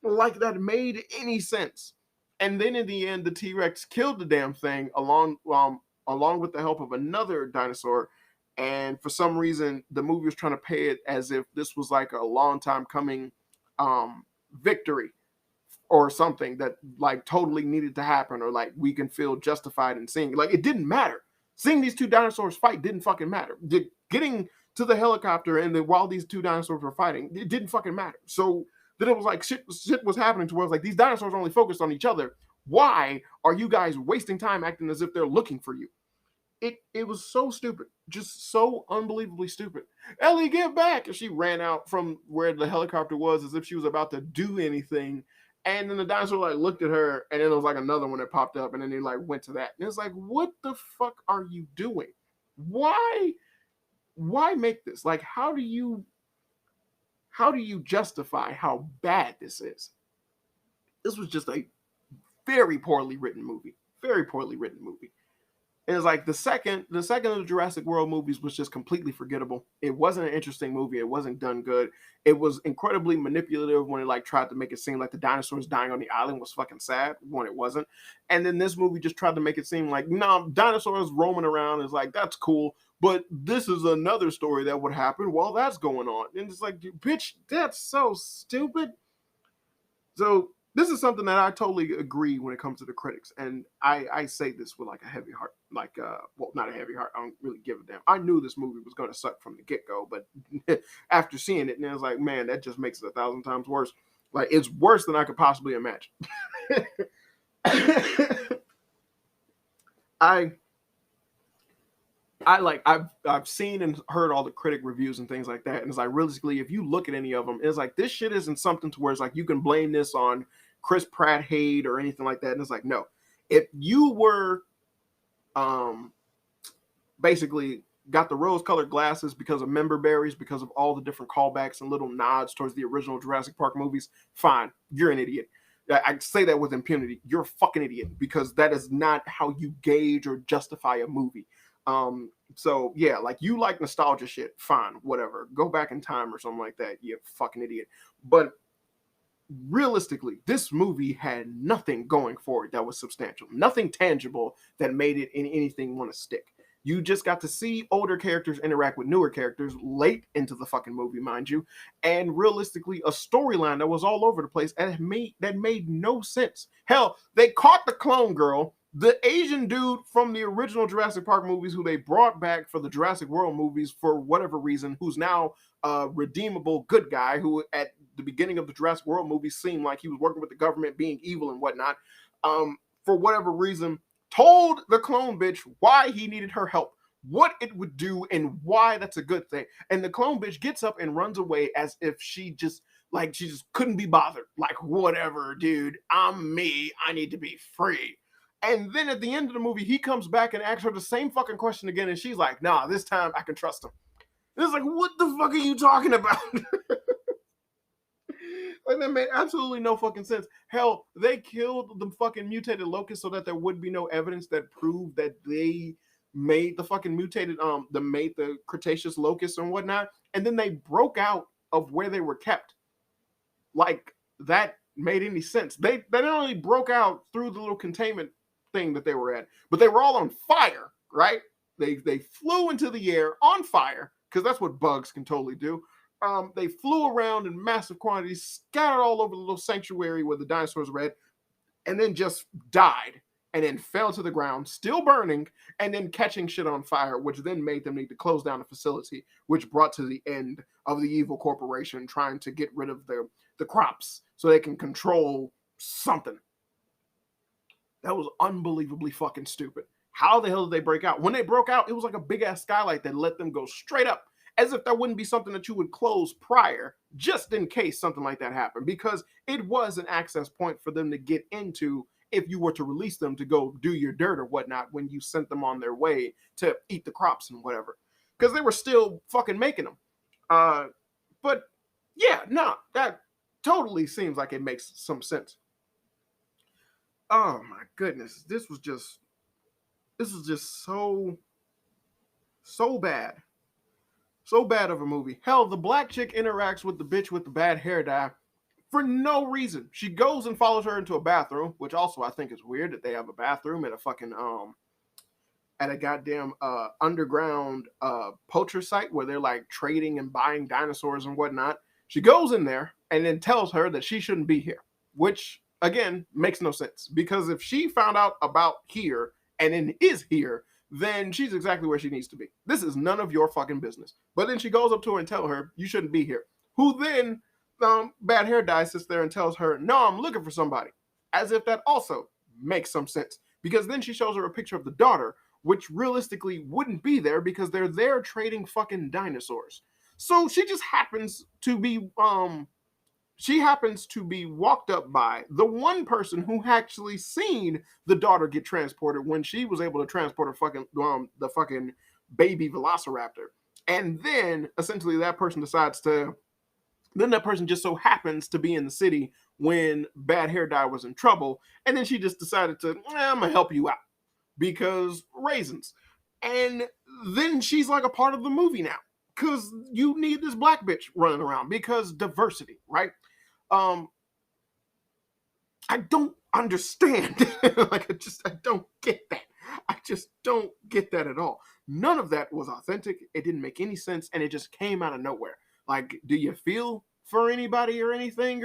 Like that made any sense. And then in the end, the T-Rex killed the damn thing along with the help of another dinosaur. And for some reason, the movie was trying to pay it as if this was like a long time coming victory or something that like totally needed to happen, or like we can feel justified in seeing. Like, it didn't matter. Seeing these 2 dinosaurs fight didn't fucking matter. Getting to the helicopter and then while these 2 dinosaurs were fighting, it didn't fucking matter. So then it was like shit was happening to where it was like, these dinosaurs are only focused on each other. Why are you guys wasting time acting as if they're looking for you? It was so stupid, just so unbelievably stupid. Ellie, get back! And she ran out from where the helicopter was as if she was about to do anything. And then the dinosaur like looked at her, and then there was like another one that popped up, and then they like went to that. And it's like, what the fuck are you doing? Why make this? Like, how do you justify how bad this is? This was just a very poorly written movie. Very poorly written movie. And it's like the second of the Jurassic World movies was just completely forgettable. It wasn't an interesting movie. It wasn't done good. It was incredibly manipulative when it like tried to make it seem like the dinosaurs dying on the island was fucking sad when it wasn't. And then this movie just tried to make it seem like no, dinosaurs roaming around is like that's cool, but this is another story that would happen while that's going on. And it's like, bitch, that's so stupid. So this is something that I totally agree when it comes to the critics, and I say this with like a heavy heart, like well, not a heavy heart. I don't really give a damn. I knew this movie was going to suck from the get go, but after seeing it, and I was like, man, that just makes it 1,000 times worse. Like it's worse than I could possibly imagine. I I've seen and heard all the critic reviews and things like that, and it's like realistically, if you look at any of them, it's like this shit isn't something to where it's like you can blame this on Chris Pratt hate or anything like that. And it's like no, if you were um basically got the rose-colored glasses because of member berries, because of all the different callbacks and little nods towards the original Jurassic Park movies, fine, you're an idiot. I say that with impunity. You're a fucking idiot because that is not how you gauge or justify a movie. So yeah, like you like nostalgia shit, fine, whatever. Go back in time or something like that, you fucking idiot. But realistically, this movie had nothing going for it that was substantial, nothing tangible that made it in anything want to stick. You just got to see older characters interact with newer characters late into the fucking movie, mind you, and realistically, a storyline that was all over the place and made no sense. Hell, they caught the clone girl, the Asian dude from the original Jurassic Park movies, who they brought back for the Jurassic World movies for whatever reason, who's now a redeemable good guy who at the beginning of the Jurassic World movies seemed like he was working with the government, being evil and whatnot. For whatever reason, told the clone bitch why he needed her help, what it would do, and why that's a good thing. And the clone bitch gets up and runs away as if she just couldn't be bothered. Like, whatever, dude, I'm me. I need to be free. And then at the end of the movie, he comes back and asks her the same fucking question again, and she's like, nah, this time I can trust him. And it's like, what the fuck are you talking about? Like that made absolutely no fucking sense. Hell, they killed the fucking mutated locust so that there would be no evidence that proved that they made the fucking mutated made the Cretaceous locusts and whatnot, and then they broke out of where they were kept. Like that made any sense? They not only broke out through the little containment thing that they were at, but they were all on fire, right? They flew into the air on fire because that's what bugs can totally do. They flew around in massive quantities, scattered all over the little sanctuary where the dinosaurs were at, and then just died, and then fell to the ground, still burning, and then catching shit on fire, which then made them need to close down the facility, which brought to the end of the evil corporation trying to get rid of the crops so they can control something. That was unbelievably fucking stupid. How the hell did they break out? When they broke out, it was like a big ass skylight that let them go straight up, as if that wouldn't be something that you would close prior, just in case something like that happened, because it was an access point for them to get into if you were to release them to go do your dirt or whatnot when you sent them on their way to eat the crops and whatever, because they were still fucking making them. But yeah, no, that totally seems like it makes some sense. Oh my goodness, this was just so bad. So bad of a movie. Hell, the black chick interacts with the bitch with the bad hair dye for no reason. She goes and follows her into a bathroom, which also I think is weird that they have a bathroom at a fucking at a goddamn underground poacher site where they're like trading and buying dinosaurs and whatnot. She goes in there and then tells her that she shouldn't be here, which again makes no sense, because if she found out about here and then is here, then she's exactly where she needs to be. This is none of your fucking business. But then she goes up to her and tells her, you shouldn't be here. Who then, bad hair dye, sits there and tells her, no, I'm looking for somebody. As if that also makes some sense. Because then she shows her a picture of the daughter, which realistically wouldn't be there because they're there trading fucking dinosaurs. So she just happens to be walked up by the one person who actually seen the daughter get transported when she was able to transport her fucking the fucking baby velociraptor. And then essentially that person just so happens to be in the city when bad hair dye was in trouble, and then she just decided to, I'm gonna help you out. because raisins. And then she's like a part of the movie now because you need this black bitch running around because diversity, right? Um, I don't understand. I don't get that. I just don't get that at all. None of that was authentic. It didn't make any sense, and it just came out of nowhere. Like, do you feel for anybody or anything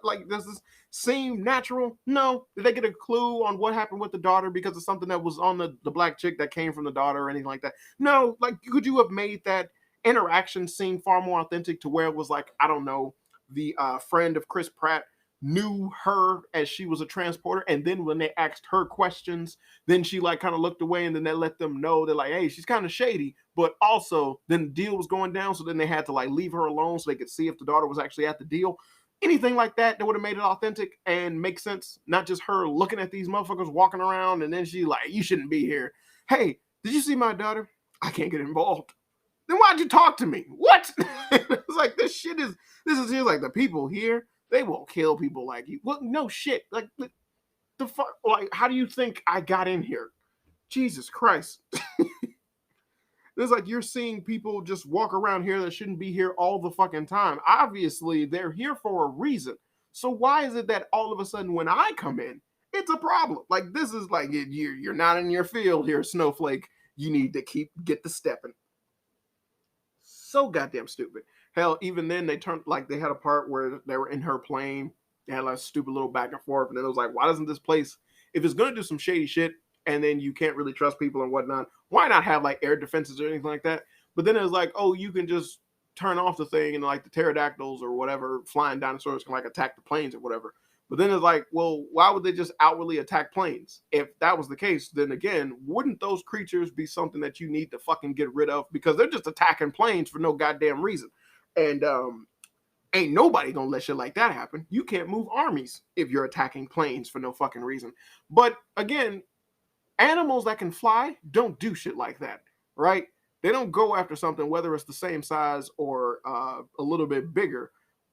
like? Does this seem natural? No. Did they get a clue on what happened with the daughter because of something that was on the black chick that came from the daughter or anything like that? No. Like, could you have made that interaction seem far more authentic to where it was like, I don't know, the friend of Chris Pratt knew her as she was a transporter, and then when they asked her questions, then she like kind of looked away, and then they let them know they're like, hey, she's kind of shady, but also then the deal was going down, so then they had to like leave her alone so they could see if the daughter was actually at the deal. Anything like that would have made it authentic and make sense, not just her looking at these motherfuckers walking around and then she like, you shouldn't be here. Hey, did you see my daughter? I can't get involved. Then why'd you talk to me? What? It's like this is like the people here, they will kill people like you. Well, no shit. Like the fuck. Like, how do you think I got in here? Jesus Christ. It's like you're seeing people just walk around here that shouldn't be here all the fucking time. Obviously, they're here for a reason. So why is it that all of a sudden when I come in, it's a problem? Like this is like you're not in your field here, Snowflake. You need to get the stepping. So goddamn stupid. Hell, even then they turned like they had a part where they were in her plane. They had like a stupid little back and forth, and then it was like, why doesn't this place, if it's gonna do some shady shit, and then you can't really trust people and whatnot, why not have like air defenses or anything like that? But then it was like, oh, you can just turn off the thing, and like the pterodactyls or whatever flying dinosaurs can like attack the planes or whatever. But then it's like, well, why would they just outwardly attack planes? If that was the case, then again, wouldn't those creatures be something that you need to fucking get rid of? Because they're just attacking planes for no goddamn reason. And ain't nobody gonna let shit like that happen. You can't move armies if you're attacking planes for no fucking reason. But again, animals that can fly don't do shit like that, right? They don't go after something, whether it's the same size or a little bit bigger,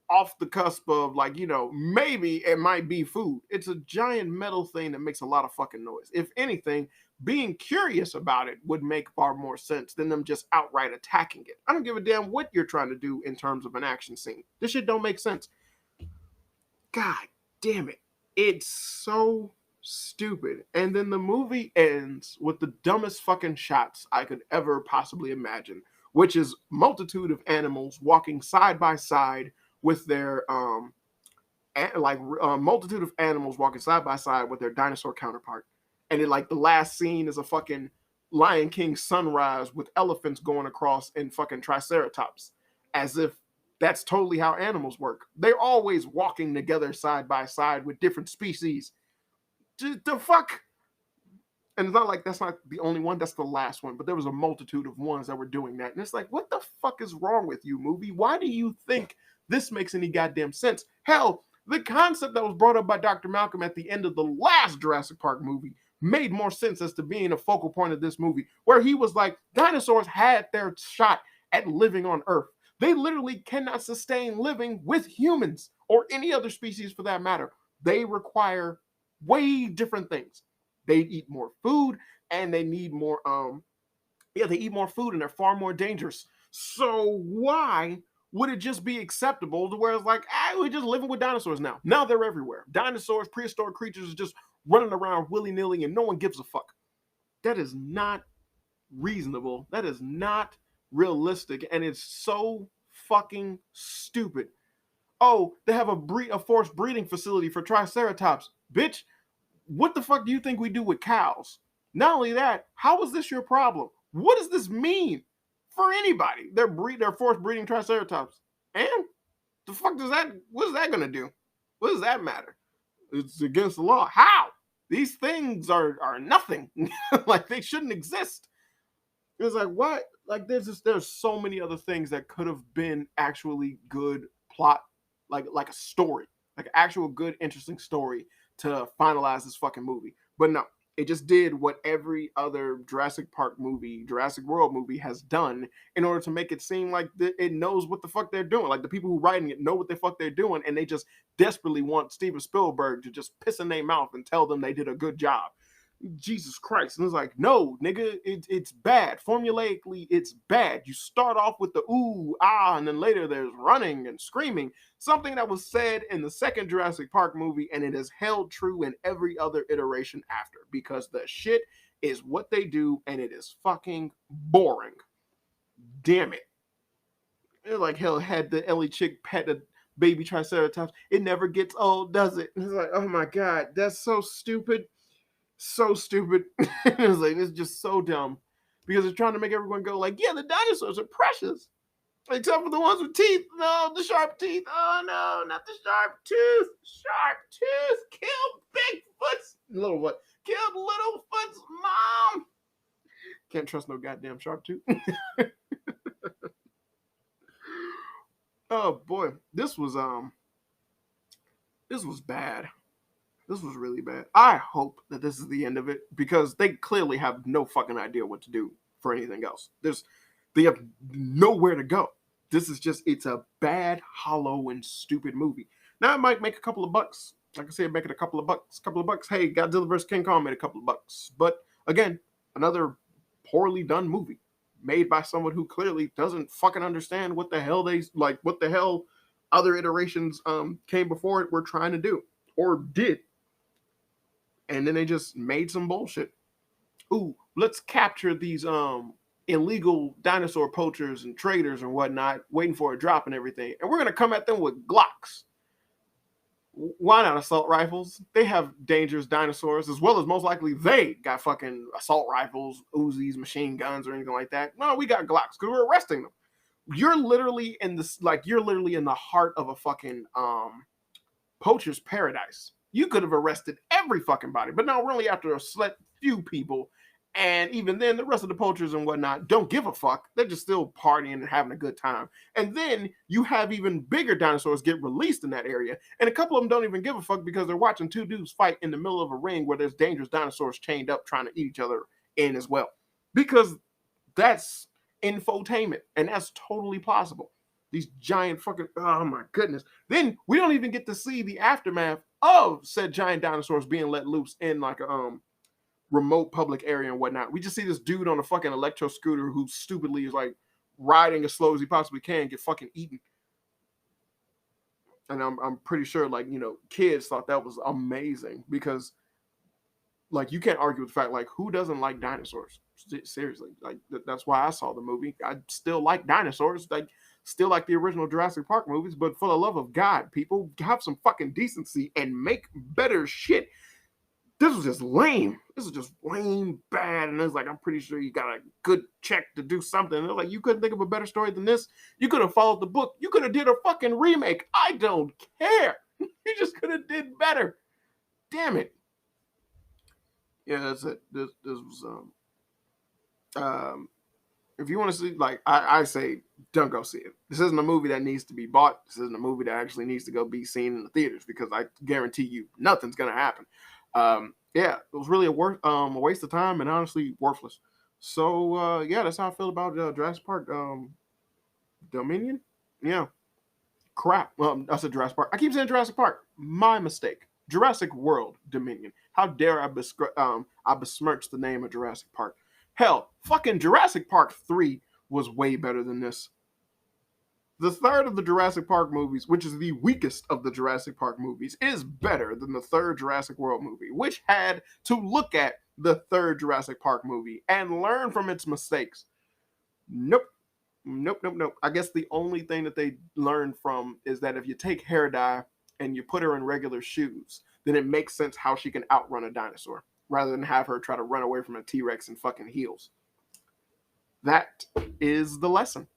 off the cusp of like, maybe it might be food. It's a giant metal thing that makes a lot of fucking noise. If anything, being curious about it would make far more sense than them just outright attacking it. I don't give a damn what you're trying to do in terms of an action scene. This shit don't make sense. God damn it. It's so stupid. And then the movie ends with the dumbest fucking shots I could ever possibly imagine, which is multitude of animals walking side by side with their multitude of animals walking side by side with their dinosaur counterpart. And then like the last scene is a fucking Lion King sunrise with elephants going across and fucking triceratops, as if that's totally how animals work. They're always walking together side by side with different species. The fuck? And it's not like that's not the only one, that's the last one, but there was a multitude of ones that were doing that. And it's like, what the fuck is wrong with you, movie? Why do you think this makes any goddamn sense? Hell, the concept that was brought up by Dr. Malcolm at the end of the last Jurassic Park movie made more sense as to being a focal point of this movie, where he was like, dinosaurs had their shot at living on Earth. They literally cannot sustain living with humans or any other species for that matter. They require way different things. They eat more food and they need more they eat more food and they're far more dangerous. So why would it just be acceptable to where it's like, we're just living with dinosaurs now? Now they're everywhere. Dinosaurs, prehistoric creatures are just running around willy-nilly and no one gives a fuck. That is not reasonable. That is not realistic, and it's so fucking stupid. Oh, they have a forced breeding facility for triceratops. Bitch, what the fuck do you think we do with cows? Not only that, how is this your problem? What does this mean for anybody? They're forced breeding triceratops. And the fuck what is that gonna do? What does that matter? It's against the law. How? These things are nothing. Like they shouldn't exist. It's like, what? Like there's so many other things that could have been actually good plot, like a story, like an actual good, interesting story to finalize this fucking movie. But no, it just did what every other Jurassic Park movie, Jurassic World movie has done in order to make it seem like it knows what the fuck they're doing. Like the people who writing it know what the fuck they're doing, and they just desperately want Steven Spielberg to just piss in their mouth and tell them they did a good job. Jesus Christ. And it's like, no, nigga, it's bad. Formulaically, it's bad. You start off with the ooh, ah, and then later there's running and screaming. Something that was said in the second Jurassic Park movie, and it has held true in every other iteration after, because the shit is what they do, and it is fucking boring. Damn it. It's like hell had the Ellie chick pet a baby Triceratops. It never gets old, does it? And it's like, oh my god, that's so stupid. So stupid. It's like, it's just so dumb. Because it's trying to make everyone go like, yeah, the dinosaurs are precious. Except for the ones with teeth. No, the sharp teeth. Oh no, not the sharp tooth. Sharp tooth. Kill Bigfoot's little what? Killed Littlefoot's mom. Can't trust no goddamn sharp tooth. Oh boy. This was bad. This was really bad. I hope that this is the end of it, because they clearly have no fucking idea what to do for anything else. They have nowhere to go. This is just, it's a bad, hollow, and stupid movie. Now it might make a couple of bucks. Like I said, make it a couple of bucks. Hey, Godzilla vs. King Kong made a couple of bucks. But again, another poorly done movie made by someone who clearly doesn't fucking understand what the hell other iterations came before it were trying to do or did. And then they just made some bullshit. Ooh, let's capture these illegal dinosaur poachers and traders and whatnot, waiting for a drop and everything. And we're gonna come at them with Glocks. Why not assault rifles? They have dangerous dinosaurs, as well as most likely they got fucking assault rifles, Uzis, machine guns, or anything like that. No, we got Glocks because we're arresting them. You're literally in the heart of a fucking poacher's paradise. You could have arrested every fucking body, but no, we're only after a select few people. And even then, the rest of the poachers and whatnot don't give a fuck. They're just still partying and having a good time. And then you have even bigger dinosaurs get released in that area. And a couple of them don't even give a fuck because they're watching two dudes fight in the middle of a ring where there's dangerous dinosaurs chained up trying to eat each other in as well. Because that's infotainment, and that's totally possible. These giant fucking, oh my goodness. Then we don't even get to see the aftermath of said giant dinosaurs being let loose in like a remote public area and whatnot. We just see this dude on a fucking electro scooter who stupidly is like riding as slow as he possibly can, get fucking eaten. And I'm pretty sure, like, you know, kids thought that was amazing, because like, you can't argue with the fact, like, who doesn't like dinosaurs? Seriously, like, that's why I saw the movie. I still like dinosaurs, like, still like the original Jurassic Park movies, but for the love of God, people, have some fucking decency and make better shit. This was just lame. This was just lame, bad, and it's like, I'm pretty sure you got a good check to do something. And they're like, you couldn't think of a better story than this? You could have followed the book. You could have did a fucking remake. I don't care. You just could have did better. Damn it. Yeah, that's it. This was if you want to see, like, I say, don't go see it. This isn't a movie that needs to be bought. This isn't a movie that actually needs to go be seen in the theaters, because I guarantee you nothing's gonna happen. Yeah, it was really a waste of time, and honestly worthless. So yeah, that's how I feel about Jurassic Park Dominion. Yeah, crap. I said Jurassic Park. I keep saying Jurassic Park. My mistake. Jurassic World Dominion. How dare I besmirch the name of Jurassic Park? Hell, fucking Jurassic Park 3 was way better than this. The third of the Jurassic Park movies, which is the weakest of the Jurassic Park movies, is better than the third Jurassic World movie, which had to look at the third Jurassic Park movie and learn from its mistakes. Nope. I guess the only thing that they learned from is that if you take Herodai and you put her in regular shoes, then it makes sense how she can outrun a dinosaur, rather than have her try to run away from a T-Rex in fucking heels. That is the lesson.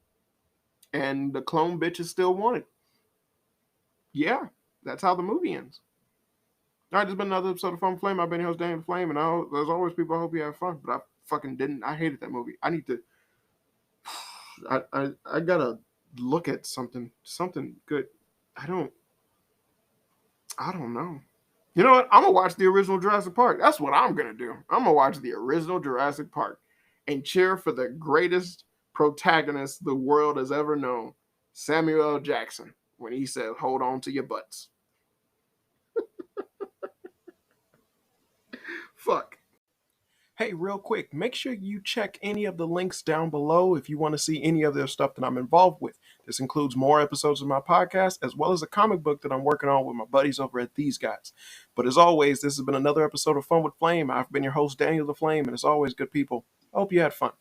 And the clone bitch is still wanted. Yeah, that's how the movie ends. All right, this has been another episode of Fun Flame. I've been your host, Daniel Flame, and there's always people I hope you have fun, but I fucking didn't. I hated that movie. I need to. I gotta look at something good. I don't know. You know what? I'm gonna watch the original Jurassic Park. That's what I'm gonna do. I'm gonna watch the original Jurassic Park and cheer for the greatest protagonist the world has ever known, Samuel L. Jackson, when he said, "Hold on to your butts." Fuck. Hey, real quick, make sure you check any of the links down below if you want to see any of the stuff that I'm involved with. This includes more episodes of my podcast, as well as a comic book that I'm working on with my buddies over at These Guys. But as always, this has been another episode of Fun with Flame. I've been your host, Daniel the Flame, and as always, good people, I hope you had fun.